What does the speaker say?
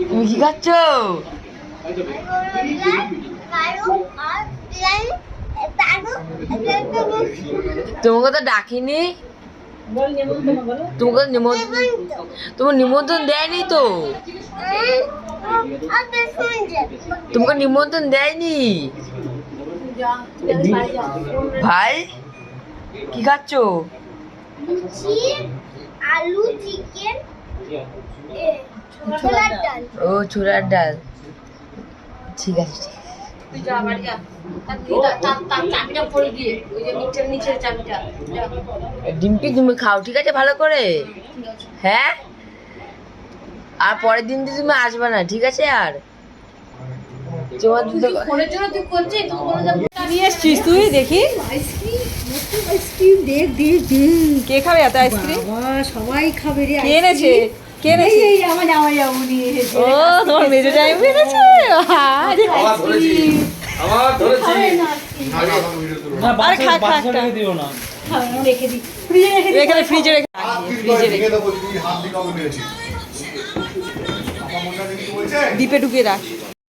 তুমি কি খাচ্ছ? তোমাকে তো ডাকিনি, তোমাকে তোমার নিমন্ত্রণ দেয়নি তো, তোমাকে নিমন্ত্রণ দেয়নি। ভাই কি খাচ্ছ? আলু, চিকেন, ছোলার ডাল। ও ছোলার ডাল, ঠিক আছে ঠিক আছে। ডিম্পি তুমি খাও, ঠিক আছে ভালো করে, হ্যাঁ? আর পরের দিন তো তুমি আসবে না, ঠিক আছে? আর তোমার নিয়ে এসছিস তুই? দেখি আইসক্রিম দেখ দেখ দেখ। কে খাবে এত আইসক্রিম? বাবা সবাই খাবে রে। কে এনেছে? কে এনেছে? এই আমার জামাই যাবনি এসেছে। ও তোমার মেজো জামাই এনেছে। আরে আইসক্রিম। আরে খা খা খা। রেখে দি, ফ্রিজে রেখে দি। এখানে ফ্রিজে রেখে ডিপে ঢুকিয়ে রাখ।